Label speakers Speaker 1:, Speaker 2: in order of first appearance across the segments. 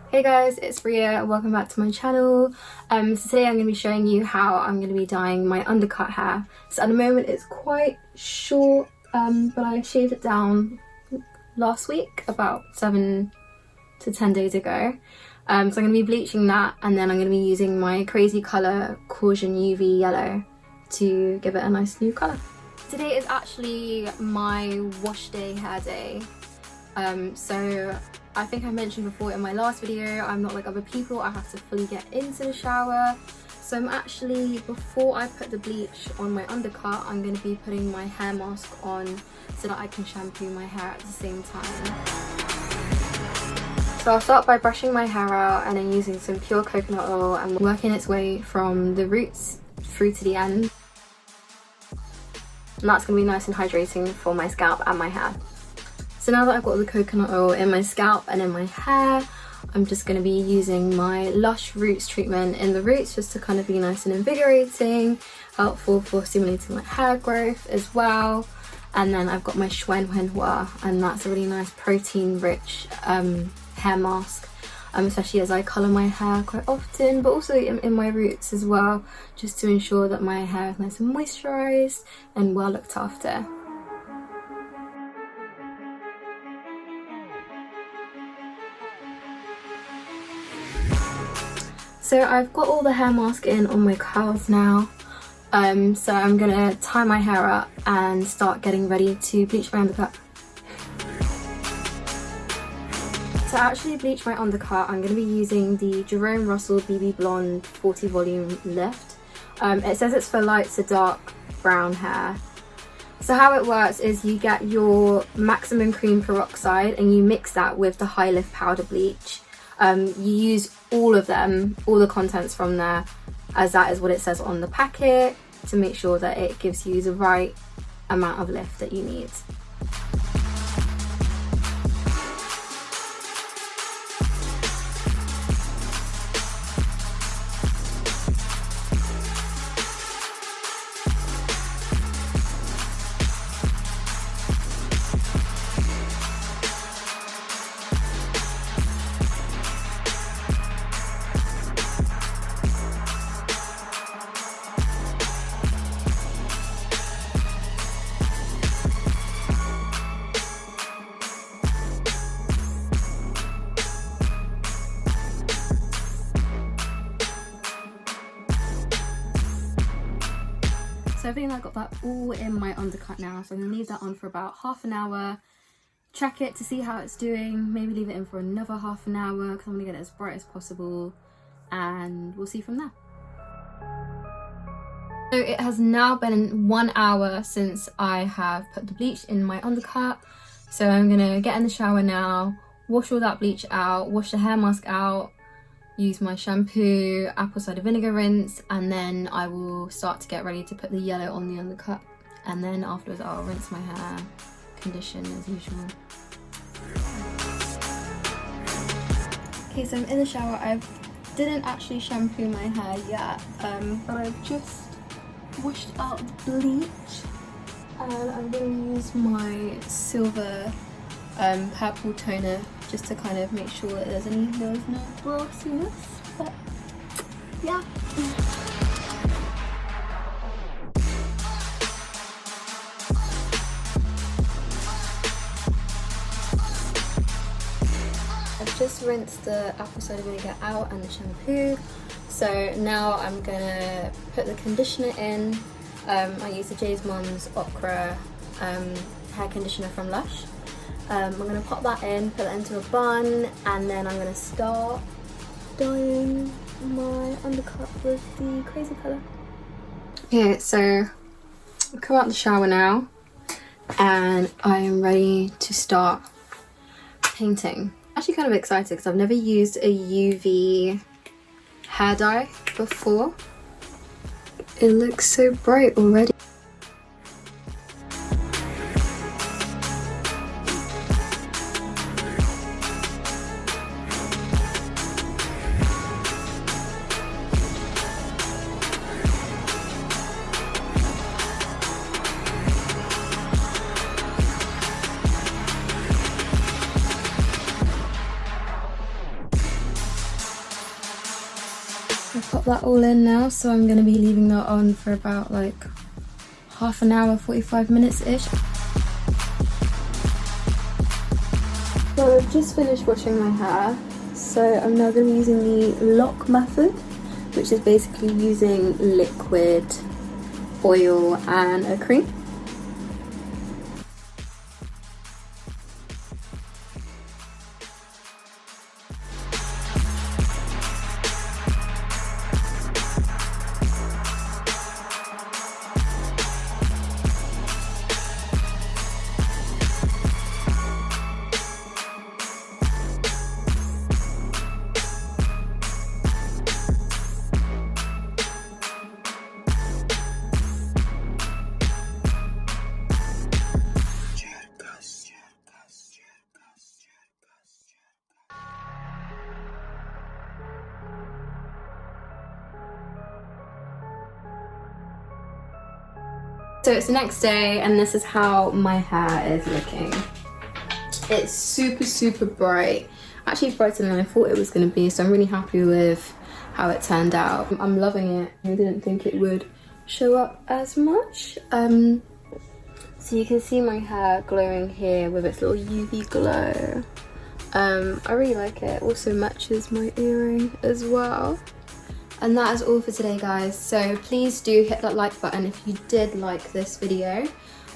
Speaker 1: Hey guys, it's Ria. Welcome back to my channel. So today I'm going to be showing you how I'm going to be dyeing my undercut hair. So at the moment it's quite short, but I shaved it down last week, about 7 to 10 days ago. So I'm going to be bleaching that, and then I'm going to be using my crazy colour Caution UV Yellow to give it a nice new colour. Today is actually my wash day, hair day. So I think I mentioned before in my last video, I'm not like other people, I have to fully get into the shower. So I'm actually, before I put the bleach on my undercut, I'm going to be putting my hair mask on so that I can shampoo my hair at the same time. So I'll start by brushing my hair out and then using some pure coconut oil and working its way from the roots through to the end. And that's going to be nice and hydrating for my scalp and my hair. So now that I've got the coconut oil in my scalp and in my hair, I'm just going to be using my Lush Roots treatment in the roots just to kind of be nice and invigorating, helpful for stimulating my hair growth as well. And then I've got my Shea, and that's a really nice protein rich hair mask, especially as I colour my hair quite often, but also in my roots as well, just to ensure that my hair is nice and moisturised and well looked after. So I've got all the hair mask in on my curls now, so I'm going to tie my hair up and start getting ready to bleach my undercut. To actually bleach my undercut, I'm going to be using the Jerome Russell BBlonde 40 volume lift. It says it's for light to dark brown hair. So how it works is you get your maximum cream peroxide and you mix that with the high lift powder bleach. You use all of them, all the contents from there, as that is what it says on the packet, to make sure that it gives you the right amount of lift that you need. So I think I got that all in my undercut now, so I'm going to leave that on for about half an hour, check it to see how it's doing, maybe leave it in for another half an hour because I'm going to get it as bright as possible, and we'll see from there. So it has now been 1 hour since I have put the bleach in my undercut, so I'm going to get in the shower now, wash all that bleach out, wash the hair mask out, use my shampoo, apple cider vinegar rinse, and then I will start to get ready to put the yellow on the undercut, and then afterwards I'll rinse my hair, condition as usual. Okay, so I'm in the shower. I didn't actually shampoo my hair yet, but I've just washed out the bleach, and I'm going to use my silver purple toner just to kind of make sure that there's no grassiness, but yeah. I've just rinsed the apple cider vinegar out and the shampoo, so now I'm gonna put the conditioner in. I use the Jay's Mum's Okra hair conditioner from Lush. I'm going to pop that in, put that into a bun, and then I'm going to start dyeing my undercut with the crazy colour. Okay, so I've come out the shower now and I am ready to start painting. I'm actually kind of excited because I've never used a UV hair dye before. It looks so bright already. that all in now, so I'm going to be leaving that on for about like half an hour, 45 minutes-ish. So I've just finished washing my hair, so I'm now going to be using the lock method, which is basically using liquid, oil and a cream. So it's the next day and this is how my hair is looking. It's super bright. Actually brighter than I thought it was going to be, so I'm really happy with how it turned out. I'm loving it. I didn't think it would show up as much. So you can see my hair glowing here with its little UV glow. I really like it. Also matches my earring as well. And that is all for today, guys. So please do hit that like button if you did like this video.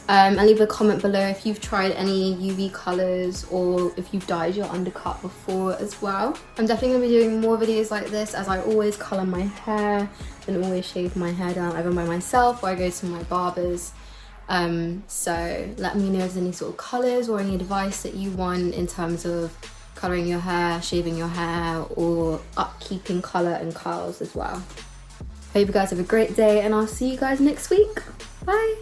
Speaker 1: And leave a comment below if you've tried any UV colours or if you've dyed your undercut before as well. I'm definitely going to be doing more videos like this, as I always colour my hair and always shave my hair down either by myself or I go to my barbers. So let me know if there's any sort of colours or any advice that you want in terms of colouring your hair, shaving your hair, or upkeeping colour and curls as well. Hope you guys have a great day and I'll see you guys next week. Bye!